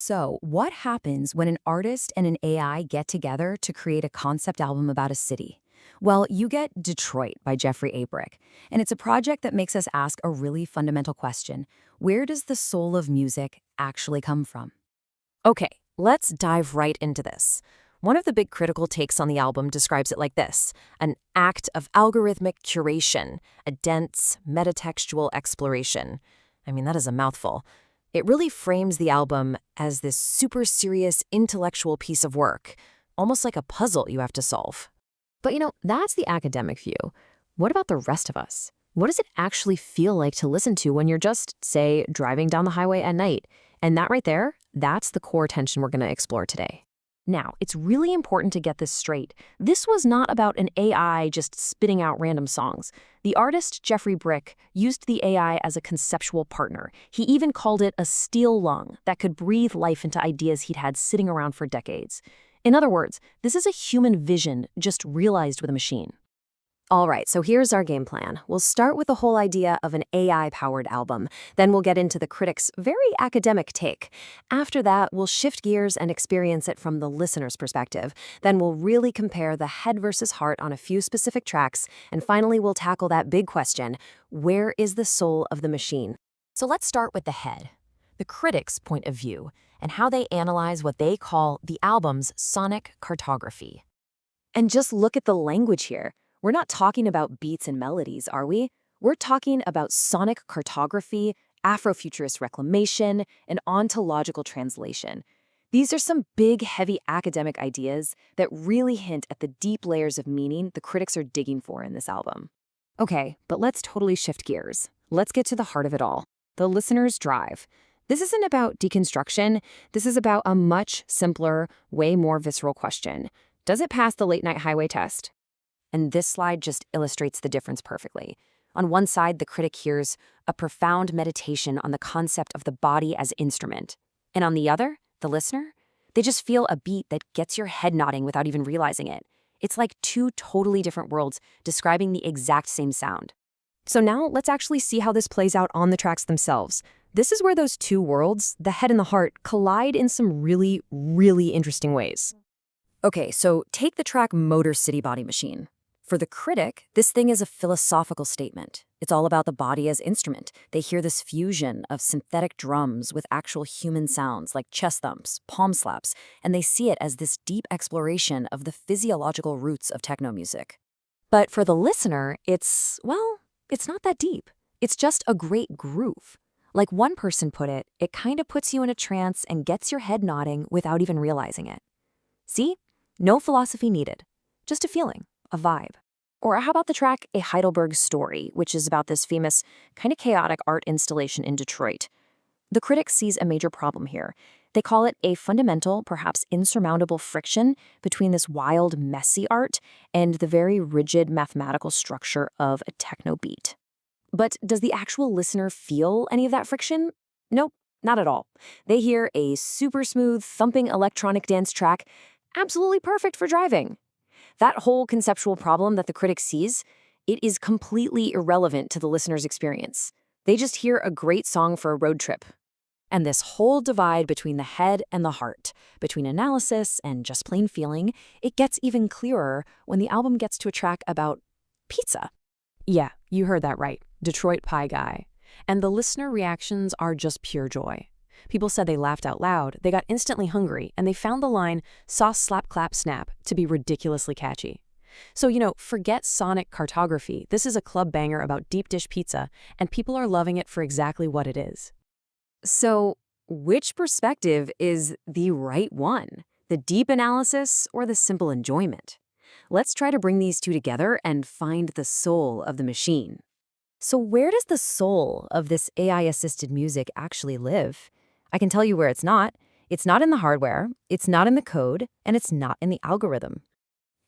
So, what happens when an artist and an AI get together to create a concept album about a city? Well, you get Detroit by Jeffrey Abrick, and it's a project that makes us ask a really fundamental question. Where does the soul of music actually come from? Okay, let's dive right into this. One of the big critical takes on the album describes it like this: an act of algorithmic curation, a dense, metatextual exploration. I mean, that is a mouthful. It really frames the album as this super serious intellectual piece of work, almost like a puzzle you have to solve. But that's the academic view. What about the rest of us? What does it actually feel like to listen to when you're just, say, driving down the highway at night? And that right there, that's the core tension we're going to explore today. Now, it's really important to get this straight. This was not about an AI just spitting out random songs. The artist, Jeffrey Brick, used the AI as a conceptual partner. He even called it a steel lung that could breathe life into ideas he'd had sitting around for decades. In other words, this is a human vision just realized with a machine. All right, so here's our game plan. We'll start with the whole idea of an AI-powered album. Then we'll get into the critic's very academic take. After that, we'll shift gears and experience it from the listener's perspective. Then we'll really compare the head versus heart on a few specific tracks. And finally, we'll tackle that big question: where is the soul of the machine? So let's start with the head, the critic's point of view, and how they analyze what they call the album's sonic cartography. And just look at the language here. We're not talking about beats and melodies, are we? We're talking about sonic cartography, Afrofuturist reclamation, and ontological translation. These are some big, heavy academic ideas that really hint at the deep layers of meaning the critics are digging for in this album. Okay, but let's totally shift gears. Let's get to the heart of it all, the listener's drive. This isn't about deconstruction. This is about a much simpler, way more visceral question. Does it pass the late-night highway test? And this slide just illustrates the difference perfectly. On one side, the critic hears a profound meditation on the concept of the body as instrument. And on the other, the listener, they just feel a beat that gets your head nodding without even realizing it. It's like two totally different worlds describing the exact same sound. So now let's actually see how this plays out on the tracks themselves. This is where those two worlds, the head and the heart, collide in some really, really interesting ways. Okay, so take the track Motor City Body Machine. For the critic, this thing is a philosophical statement. It's all about the body as instrument. They hear this fusion of synthetic drums with actual human sounds like chest thumps, palm slaps, and they see it as this deep exploration of the physiological roots of techno music. But for the listener, it's not that deep. It's just a great groove. Like one person put it, it kind of puts you in a trance and gets your head nodding without even realizing it. See? No philosophy needed. Just a feeling. A vibe. Or how about the track A Heidelberg Story, which is about this famous, kind of chaotic art installation in Detroit. The critic sees a major problem here. They call it a fundamental, perhaps insurmountable friction between this wild, messy art and the very rigid mathematical structure of a techno beat. But does the actual listener feel any of that friction? Nope, not at all. They hear a super smooth, thumping electronic dance track, absolutely perfect for driving. That whole conceptual problem that the critic sees, it is completely irrelevant to the listener's experience. They just hear a great song for a road trip. And this whole divide between the head and the heart, between analysis and just plain feeling, it gets even clearer when the album gets to a track about pizza. Yeah, you heard that right. Detroit Pie Guy. And the listener reactions are just pure joy. People said they laughed out loud, they got instantly hungry, and they found the line, sauce slap clap snap, to be ridiculously catchy. So, forget sonic cartography. This is a club banger about deep dish pizza, and people are loving it for exactly what it is. So, which perspective is the right one? The deep analysis or the simple enjoyment? Let's try to bring these two together and find the soul of the machine. So where does the soul of this AI-assisted music actually live? I can tell you where it's not. It's not in the hardware, it's not in the code, and it's not in the algorithm.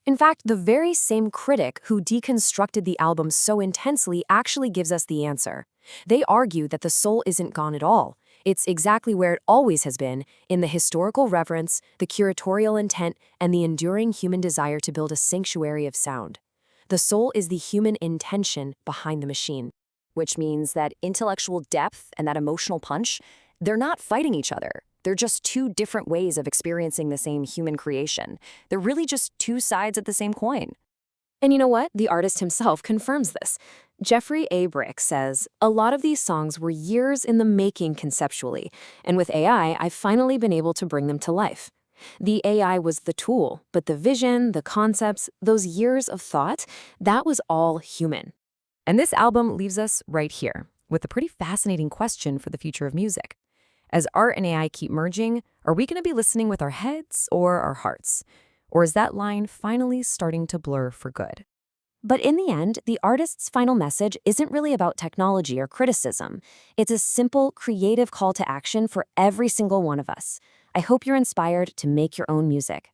In fact, the very same critic who deconstructed the album so intensely actually gives us the answer. They argue that the soul isn't gone at all. It's exactly where it always has been, in the historical reverence, the curatorial intent, and the enduring human desire to build a sanctuary of sound. The soul is the human intention behind the machine, which means that intellectual depth and that emotional punch, they're not fighting each other. They're just two different ways of experiencing the same human creation. They're really just two sides of the same coin. And you know what? The artist himself confirms this. Jeffrey A. Brick says, "A lot of these songs were years in the making conceptually, and with AI, I've finally been able to bring them to life. The AI was the tool, but the vision, the concepts, those years of thought, that was all human." And this album leaves us right here with a pretty fascinating question for the future of music. As art and AI keep merging, are we going to be listening with our heads or our hearts? Or is that line finally starting to blur for good? But in the end, the artist's final message isn't really about technology or criticism. It's a simple, creative call to action for every single one of us. I hope you're inspired to make your own music.